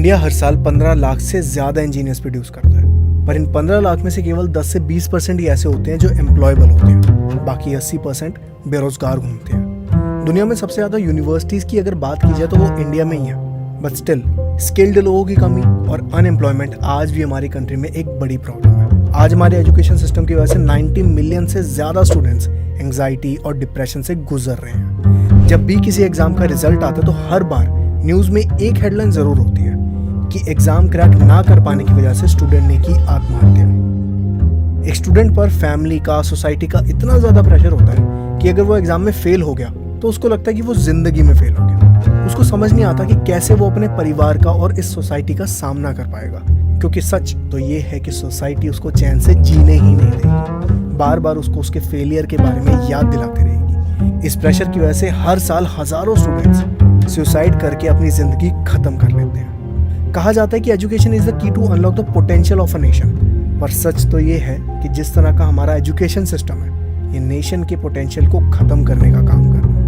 India हर साल 15 लाख से ज़्यादा इंजीनियर्स प्रोड्यूस करता है, पर इन 15 लाख में से केवल 10 से 20% ही ऐसे होते हैं जो एम्प्लॉयबल होते हैं। बाकी 80% बेरोजगार घूमते हैं। दुनिया में सबसे ज़्यादा यूनिवर्सिटीज़ की अगर बात की जाए तो वो इंडिया में ही है, बट स्टिल स्किल्ड लोगों की कमी और अनएम्प्लॉयमेंट आज भी हमारी कंट्री में एक बड़ी प्रॉब्लम है। आज हमारे एजुकेशन सिस्टम की वजह से 90 मिलियन से ज़्यादा स्टूडेंट्स एंग्जाइटी और डिप्रेशन से गुजर रहे हैं। जब भी किसी एग्जाम का रिजल्ट आता है तो हर बार न्यूज़ में एक हेडलाइन ज़रूर होती है कि एग्जाम क्रैक ना कर पाने की वजह से स्टूडेंट ने की आत्महत्या। एक स्टूडेंट पर फैमिली का, सोसाइटी का इतना ज़्यादा प्रेशर होता है कि अगर वो एग्जाम में फेल हो गया तो उसको लगता है कि वो जिंदगी में फेल हो गया। उसको समझ नहीं आता कि कैसे वो अपने परिवार का और इस सोसाइटी का सामना कर पाएगा, क्योंकि सच तो ये है कि सोसाइटी उसको चैन से जीने ही नहीं देगी। बार बार उसको उसके फेलियर के बारे में याद दिलाती रहेगी। इस प्रेशर की वजह से हर साल हजारों स्टूडेंट्स सुसाइड करके अपनी जिंदगी खत्म कर लेते हैं। कहा जाता है कि education is the key to unlock the potential of a nation, पर सच तो ये है कि जिस तरह का हमारा एजुकेशन सिस्टम है, ये नेशन के पोटेंशियल को खत्म करने का काम कर रहा है।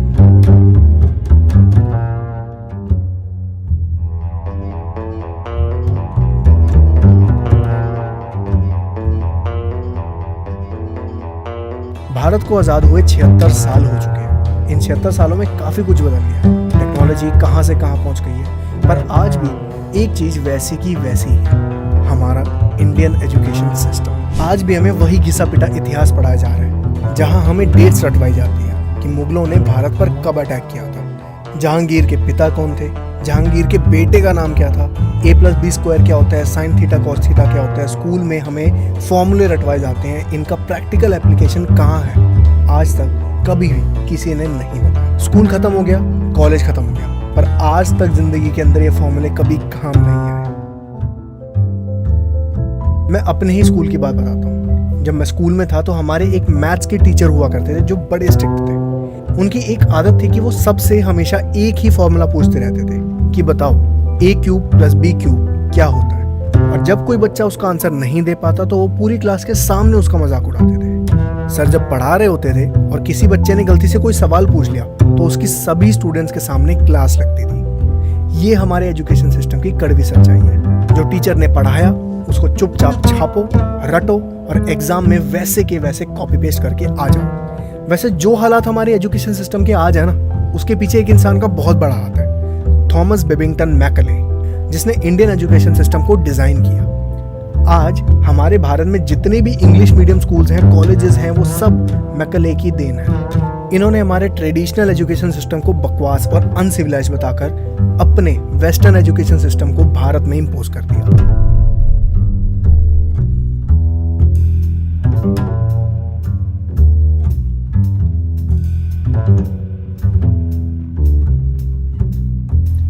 भारत को आज़ाद हुए 76 साल हो चुके हैं। इन 76 सालों में काफ़ी कुछ बदल गया है। टेक्नोलॉजी कहाँ से कहाँ पहुँच गई है, पर आज भी एक चीज़ वैसी की वैसी ही है, हमारा इंडियन एजुकेशन सिस्टम। आज भी हमें वही घिसा पिटा इतिहास पढ़ाया जा रहा है, जहाँ हमें डेट्स रटवाई जाती है कि मुगलों ने भारत पर कब अटैक किया था, जहांगीर के पिता कौन थे, जहांगीर के बेटे का नाम क्या था, a+b² क्या होता है, sin थीटा cos थीटा क्या होता है। स्कूल में हमें फॉर्मूले रटवाए जाते हैं, इनका प्रैक्टिकल एप्लीकेशन कहाँ है आज तक कभी भी किसी ने नहीं बताया। स्कूल खत्म हो गया, कॉलेज खत्म हो गया, पर आज तक जिंदगी के अंदर ये फॉर्मूले कभी काम नहीं आए। मैं अपने ही स्कूल की बात बताता हूँ। जब मैं स्कूल में था तो हमारे एक मैथ्स के टीचर हुआ करते थे जो बड़े स्ट्रिक्ट थे। उनकी एक आदत थी कि वो सबसे हमेशा एक ही फॉर्मूला पूछते रहते थे कि बताओ a³ + b³ क्या होता है। और जब कोई बच्चा उसका आंसर नहीं दे पाता तो वो पूरी क्लास के सामने उसका मजाक उड़ाते थे। सर जब पढ़ा रहे होते थे और किसी बच्चे ने गलती से कोई सवाल पूछ लिया तो उसकी सभी स्टूडेंट्स के सामने क्लास लगती थी। ये हमारे एजुकेशन सिस्टम की कड़वी सच्चाई है। जो टीचर ने पढ़ाया उसको चुपचाप छापो, रटो और एग्जाम में वैसे के वैसे कॉपी पेस्ट करके आ जाओ। वैसे जो हालात हमारे एजुकेशन सिस्टम के आज है ना, उसके पीछे एक इंसान का बहुत बड़ा हाथ है, थॉमस बेबिंगटन मैकले, जिसने इंडियन एजुकेशन सिस्टम को डिजाइन किया। आज हमारे भारत में जितने भी इंग्लिश मीडियम स्कूल्स हैं, कॉलेजेस हैं, वो सब मैकले की देन है। इन्होंने हमारे ट्रेडिशनल एजुकेशन सिस्टम को बकवास और अनसिविलाइज्ड बताकर अपने वेस्टर्न एजुकेशन सिस्टम को भारत में इंपोज कर दिया।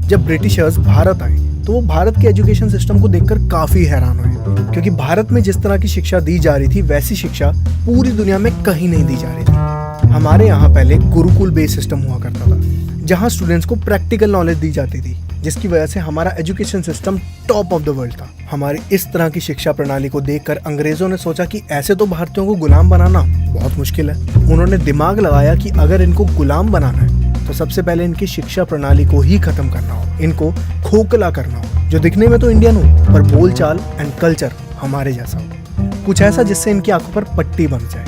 जब ब्रिटिशर्स भारत आए तो वो भारत के एजुकेशन सिस्टम को देखकर काफी हैरान हुए, क्योंकि भारत में जिस तरह की शिक्षा दी जा रही थी वैसी शिक्षा पूरी दुनिया में कहीं नहीं दी जा रही थी। हमारे यहाँ पहले गुरुकुल बेस्ड सिस्टम हुआ करता था, जहाँ स्टूडेंट्स को प्रैक्टिकल नॉलेज दी जाती थी, जिसकी वजह से हमारा education system top of the world था। हमारी इस तरह की शिक्षा प्रणाली को देखकर अंग्रेजों ने सोचा कि ऐसे तो भारतीयों को गुलाम बनाना बहुत मुश्किल है। उन्होंने दिमाग लगाया कि अगर इनको गुलाम बनाना है तो सबसे पहले इनकी शिक्षा प्रणाली को ही खत्म करना हो, इनको खोखला करना हो, जो दिखने में तो इंडियन हो पर बोलचाल एंड कल्चर हमारे जैसा हो, कुछ ऐसा जिससे इनकी आंखों पर पट्टी बन जाए,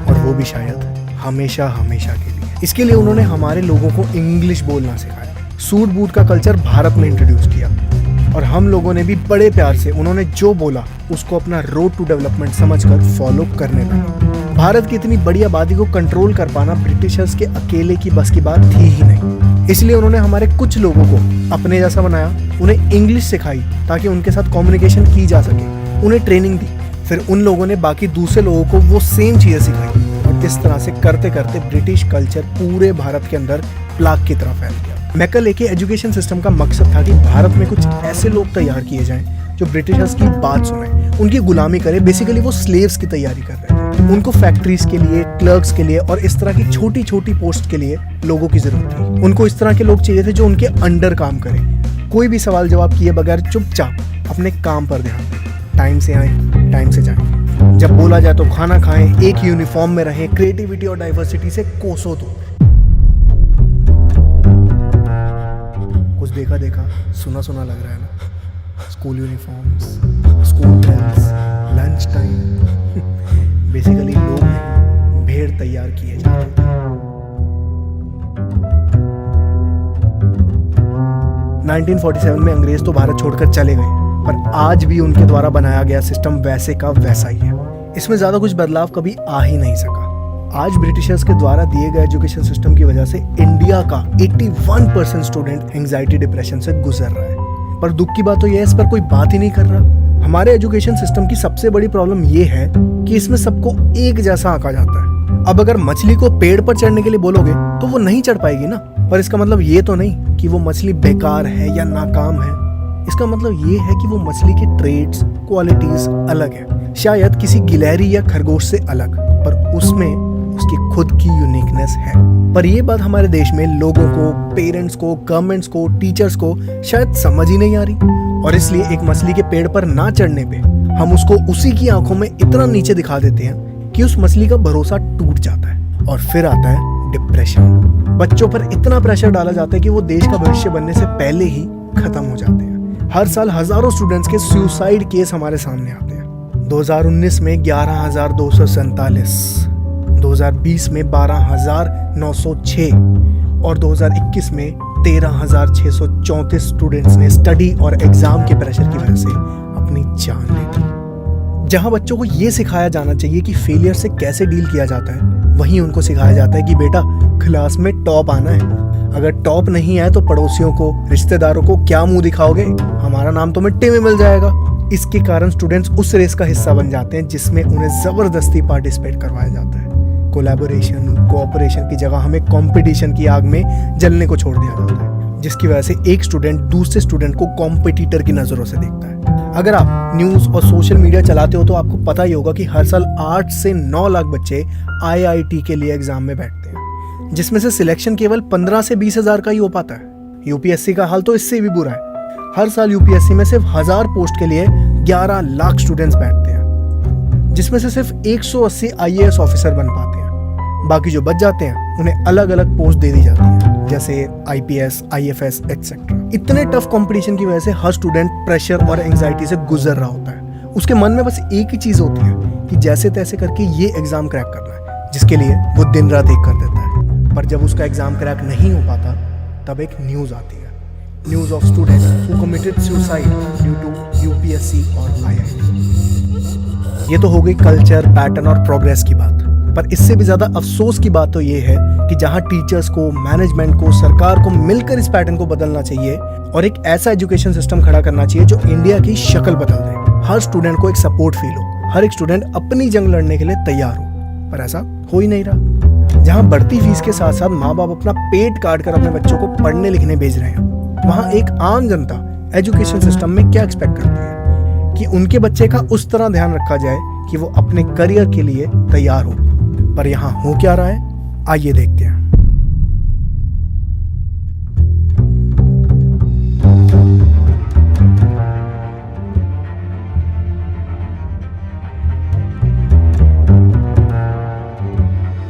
और वो भी शायद हमेशा हमेशा के लिए। इसके लिए उन्होंने हमारे लोगों को इंग्लिश बोलना सिखाया, सूट बूट का कल्चर भारत में इंट्रोड्यूस किया, और हम लोगों ने भी बड़े प्यार से उन्होंने जो बोला उसको अपना रोड टू डेवलपमेंट समझकर फॉलो करने लगे। भारत की इतनी बड़ी आबादी को कंट्रोल कर पाना ब्रिटिशर्स के अकेले की बस की बात थी ही नहीं, इसलिए उन्होंने हमारे कुछ लोगों को अपने जैसा बनाया, उन्हें इंग्लिश सिखाई ताकि उनके साथ कम्युनिकेशन की जा सके, उन्हें ट्रेनिंग दी, फिर उन लोगों ने बाकी दूसरे लोगों को वो सेम चीज़ें सिखाई, और इस तरह से करते करते ब्रिटिश कल्चर पूरे भारत के अंदर प्लाग की तरह फैल गया। मैकले के एजुकेशन सिस्टम का मकसद था कि भारत में कुछ ऐसे लोग तैयार किए जाएं जो ब्रिटिशर्स की बात सुने, उनकी गुलामी करे। बेसिकली वो स्लेव्स की तैयारी कर रहे थे। उनको फैक्ट्रीज के लिए, क्लर्क्स के लिए और इस तरह की छोटी छोटी पोस्ट के लिए लोगों की जरूरत थी। उनको इस तरह के लोग चाहिए थे जो उनके अंडर काम करें, कोई भी सवाल जवाब किए बगैर चुपचाप अपने काम पर ध्यान दें, टाइम से आए टाइम से जाएं, जब बोला जाए तो खाना खाएं, एक यूनिफॉर्म में रहें, क्रिएटिविटी और डाइवर्सिटी से कोसों दूर। कुछ देखा देखा सुना सुना लग रहा है ना। School uniforms, school bells, lunch time. Basically लोग नहीं, भेड़ तैयार किए जाते थे। 1947 में अंग्रेज तो भारत छोड़कर चले गए, पर आज भी उनके द्वारा बनाया गया सिस्टम वैसे का वैसा ही है। इसमें ज्यादा कुछ बदलाव कभी आ ही नहीं सका। आज ब्रिटिशर्स के द्वारा दिए गए एजुकेशन सिस्टम की वजह से इंडिया का 81% स्टूडेंट एंजाइटी डिप्रेशन से गुजर रहा है। पर दुख की बात तो यह है, इस पर कोई बात ही नहीं कर रहा। हमारे एजुकेशन सिस्टम की सबसे बड़ी प्रॉब्लम यह है कि इसमें सबको एक जैसा आंका जाता है। अब अगर मछली को पेड़ पर चढ़ने के लिए बोलोगे तो वो नहीं चढ़ पाएगी ना, पर इसका मतलब ये तो नहीं कि वो मछली बेकार है या नाकाम है। इसका मतलब ये है कि वो मछली के ट्रेड्स, क्वालिटीज अलग है, शायद किसी गिलहरी या खरगोश से अलग, पर उसमें उसकी खुद की यूनिकनेस है। पर ये बात हमारे देश में लोगों को, पेरेंट्स को, गवर्नमेंट्स को, टीचर्स को शायद समझ ही नहीं आ रही, और इसलिए एक मछली के पेड़ पर ना चढ़ने पे हम उसको उसी की आंखों में इतना नीचे दिखा देते हैं कि उस मछली का भरोसा टूट जाता है, और फिर आता है डिप्रेशन। बच्चों पर इतना प्रेशर डाला जाता है कि वो देश का भविष्य बनने से पहले ही खत्म हो जाते हैं। हर साल हजारों स्टूडेंट्स के सुसाइड केस हमारे सामने आते हैं। 2019 में 11,247, 2020 में 12,906 और 2021 में 13,634 स्टूडेंट्स ने स्टडी और एग्जाम के प्रेशर की वजह से अपनी जान ली थी। जहां बच्चों को ये सिखाया जाना चाहिए कि फेलियर से कैसे डील किया जाता है, वहीं उनको सिखाया जाता है कि बेटा क्लास में टॉप आना है। अगर टॉप नहीं आए तो पड़ोसियों को, रिश्तेदारों को क्या मुंह दिखाओगे, हमारा नाम तो मिट्टी में मिल जाएगा। इसके कारण स्टूडेंट्स उस रेस का हिस्सा बन जाते हैं जिसमें उन्हें जबरदस्ती पार्टिसिपेट करवाया जाता है। कोलैबोरेशन, कोऑपरेशन की जगह हमें कंपटीशन की आग में जलने को छोड़ दिया जाता है, जिसकी वजह से एक स्टूडेंट दूसरे स्टूडेंट को कॉम्पिटिटर की नजरों से देखता है। अगर आप न्यूज और सोशल मीडिया चलाते हो तो आपको पता ही होगा कि हर साल 8 से 9 लाख बच्चे IIT के लिए एग्जाम में बैठते हैं, जिसमें से सिलेक्शन केवल 15 से 20 हजार का ही हो पाता है। यूपीएससी का हाल तो इससे भी बुरा है। हर साल यूपीएससी में सिर्फ 1000 पोस्ट के लिए 11 लाख स्टूडेंट्स बैठते हैं, जिसमें से सिर्फ 180 IAS ऑफिसर बन पाते हैं। बाकी जो बच जाते हैं उन्हें अलग अलग पोस्ट दे दी जाती है, जैसे IPS, IFS एक्सेट्रा। इतने टफ कंपटीशन की वजह से हर स्टूडेंट प्रेशर और एंजाइटी से गुजर रहा होता है। उसके मन में बस एक ही चीज होती है कि जैसे तैसे करके ये एग्जाम क्रैक करना है, जिसके लिए वो दिन रात एक कर देता है। पर जब उसका एग्जाम क्रैक नहीं हो पाता तब एक न्यूज आती है, news of student who committed suicide due to UPSC और IIT। ये तो हो गई कल्चर, पैटर्न और प्रोग्रेस की बात, पर इससे भी ज्यादा अफसोस की बात तो ये है कि जहां टीचर्स को, मैनेजमेंट को, सरकार को मिलकर इस पैटर्न को बदलना चाहिए और एक ऐसा एजुकेशन सिस्टम खड़ा करना चाहिए जो इंडिया की शक्ल बदल दे। हर स्टूडेंट को एक सपोर्ट फील हो, हर एक स्टूडेंट अपनी जंग लड़ने के लिए तैयार हो, पर ऐसा हो ही नहीं रहा। जहां बढ़ती फीस के साथ साथ माँ बाप अपना पेट काट कर अपने बच्चों को पढ़ने लिखने भेज रहे हैं, वहां एक आम जनता एजुकेशन सिस्टम में क्या एक्सपेक्ट करती है कि उनके बच्चे का उस तरह ध्यान रखा जाए कि वो अपने करियर के लिए तैयार हो। पर यहां हो क्या रहा है, आइए देखते हैं।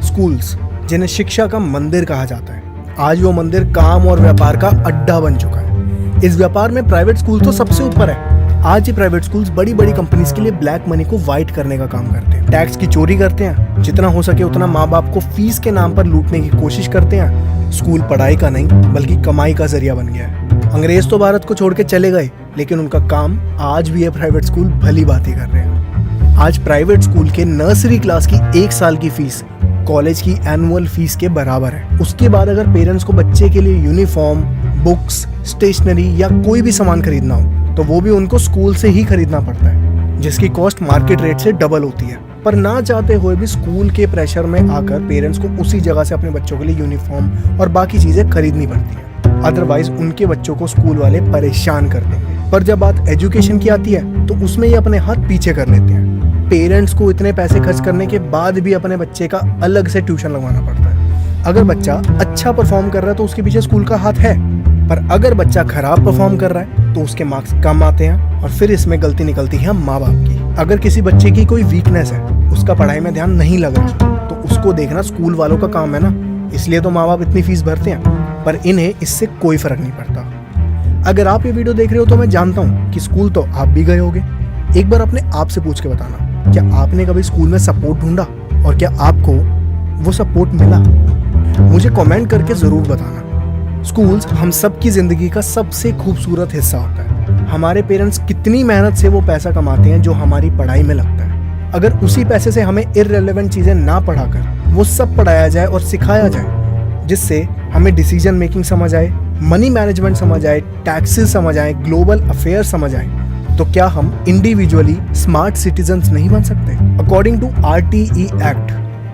स्कूल्स, जिन्हें शिक्षा का मंदिर कहा जाता है, आज वो मंदिर काम और व्यापार का अड्डा बन चुका है। इस व्यापार में प्राइवेट स्कूल तो सबसे ऊपर है। आज ये प्राइवेट स्कूल्स बड़ी बड़ी कंपनीज के लिए ब्लैक मनी को वाइट करने का काम करते हैं, टैक्स की चोरी करते हैं, जितना हो सके उतना माँ बाप को फीस के नाम पर लूटने की कोशिश करते हैं। स्कूल पढ़ाई का नहीं बल्कि कमाई का जरिया बन गया है। अंग्रेज तो भारत को छोड़ के चले गए, लेकिन उनका काम आज भी है प्राइवेट स्कूल भली बातें कर रहे हैं। आज प्राइवेट स्कूल के नर्सरी क्लास की 1 साल की फीस कॉलेज की एनुअल फीस के बराबर है। उसके बाद अगर पेरेंट्स को बच्चे के लिए यूनिफॉर्म, बुक्स, स्टेशनरी या कोई भी सामान खरीदना हो तो वो भी उनको स्कूल से ही खरीदना पड़ता है, जिसकी कॉस्ट मार्केट रेट से डबल होती है। पर ना चाहते हुए भी स्कूल के प्रेशर में आकर पेरेंट्स को उसी जगह से अपने बच्चों के लिए यूनिफॉर्म और बाकी चीजें खरीदनी पड़ती हैं, अदरवाइज उनके बच्चों को स्कूल वाले परेशान कर देंगे। पर जब बात एजुकेशन की आती है तो उसमें ये अपने हाथ पीछे कर लेते हैं। पेरेंट्स को इतने पैसे खर्च करने के बाद भी अपने बच्चे का अलग से ट्यूशन लगवाना पड़ता है। अगर बच्चा अच्छा परफॉर्म कर रहा है तो उसके पीछे स्कूल का हाथ है, पर अगर बच्चा खराब परफॉर्म कर रहा है तो उसके मार्क्स कम आते हैं और फिर इसमें गलती निकलती है माँ बाप की। अगर किसी बच्चे की कोई वीकनेस है, उसका पढ़ाई में ध्यान नहीं लग रहा, तो उसको देखना स्कूल वालों का काम है ना, इसलिए तो माँ बाप इतनी फीस भरते हैं, पर इन्हें इससे कोई फर्क नहीं पड़ता। अगर आप ये वीडियो देख रहे हो तो मैं जानता हूँ कि स्कूल तो आप भी गए होगे। एक बार अपने आप से पूछ के बताना, क्या आपने कभी स्कूल में सपोर्ट ढूंढा और क्या आपको वो सपोर्ट मिला? मुझे कमेंट करके जरूर बताना। स्कूल्स हम सब की जिंदगी का सबसे खूबसूरत हिस्सा होता है। हमारे पेरेंट्स कितनी मेहनत से वो पैसा कमाते हैं जो हमारी पढ़ाई में लगता है। अगर उसी पैसे से हमें इररिलेवेंट चीजें ना पढ़ाकर वो सब पढ़ाया जाए और सिखाया जाए, जिससे हमें डिसीजन मेकिंग समझ आए, मनी मैनेजमेंट समझ आए, टैक्सेस समझ आए, ग्लोबल अफेयर समझ आए, तो क्या हम इंडिविजुअली स्मार्ट सिटीजन्स नहीं बन सकते? According to RTE act,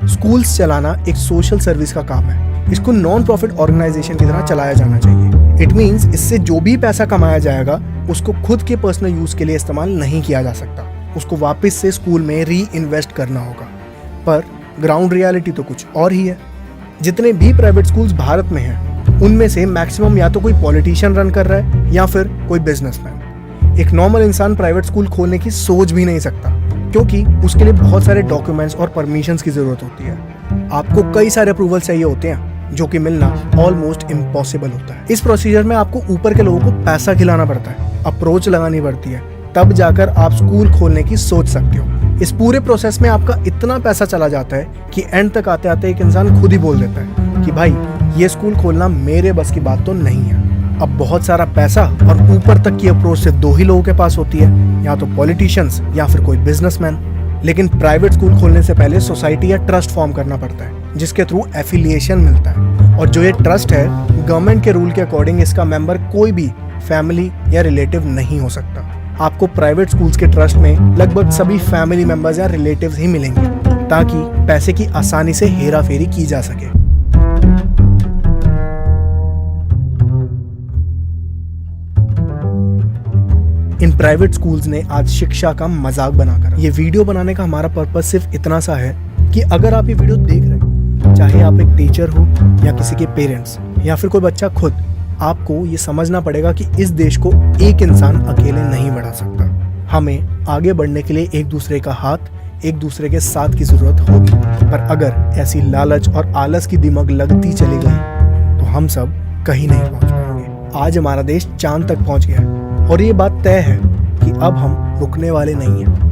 schools चलाना एक सोशल सर्विस का काम है। इसको नॉन प्रॉफिट ऑर्गेनाइजेशन की तरह चलाया जाना चाहिए। इट मीन्स इससे जो भी पैसा कमाया जाएगा उसको खुद के पर्सनल यूज के लिए इस्तेमाल नहीं किया जा सकता। उसको वापस से स्कूल में री इन्वेस्ट करना होगा। पर ग्राउंड रियलिटी तो कुछ और ही है। जितने भी प्राइवेट स्कूल्स भारत में हैं, उनमें से मैक्सिमम या तो कोई पॉलिटिशियन रन कर रहा है या फिर कोई बिजनेसमैन। एक नॉर्मल इंसान प्राइवेट स्कूल खोलने की सोच भी नहीं सकता, क्योंकि उसके लिए बहुत सारे डॉक्यूमेंट्स और परमिशंस की जरूरत होती है। आपको कई सारे अप्रूवल चाहिए होते हैं, जो कि मिलना ऑलमोस्ट इम्पॉसिबल होता है। इस प्रोसीजर में आपको ऊपर के लोगों को पैसा खिलाना पड़ता है, अप्रोच लगानी पड़ती है, तब जाकर आप स्कूल खोलने की सोच सकते हो। इस पूरे प्रोसेस में आपका इतना पैसा चला जाता है कि एंड तक आते आते एक इंसान खुद ही बोल देता है कि भाई ये स्कूल खोलना मेरे बस की बात तो नहीं है। अब बहुत सारा पैसा और ऊपर तक की अप्रोच से दो ही लोगों के पास होती है, या तो पॉलिटिशियंस या फिर कोई बिजनेसमैन। लेकिन प्राइवेट स्कूल खोलने से पहले सोसाइटी या ट्रस्ट फॉर्म करना पड़ता है, जिसके थ्रू एफिलिएशन मिलता है। और जो ये ट्रस्ट है, गवर्नमेंट के रूल के अकॉर्डिंग इसका मेंबर कोई भी फैमिली या रिलेटिव नहीं हो सकता। आपको प्राइवेट स्कूल्स के ट्रस्ट में लगभग सभी फैमिली मेंबर्स या रिलेटिव्स ही मिलेंगे, ताकि पैसे की आसानी से हेरा फेरी की जा सके। इन प्राइवेट स्कूल्स ने आज शिक्षा का मजाक बनाकर ये वीडियो बनाने का हमारा पर्पस सिर्फ इतना सा है कि अगर आप ये वीडियो देख रहे हैं, चाहे आप एक टीचर हो या किसी के पेरेंट्स या फिर कोई बच्चा खुद, आपको ये समझना पड़ेगा कि इस देश को एक इंसान अकेले नहीं बढ़ा सकता। हमें आगे बढ़ने के लिए एक दूसरे का हाथ, एक दूसरे के साथ की जरूरत होगी। पर अगर ऐसी लालच और आलस की दिमाग लगती चली गई तो हम सब कहीं नहीं पहुंच पाएंगे। आज हमारा देश चांद तक पहुंच गया है और ये बात तय है कि अब हम रुकने वाले नहीं हैं।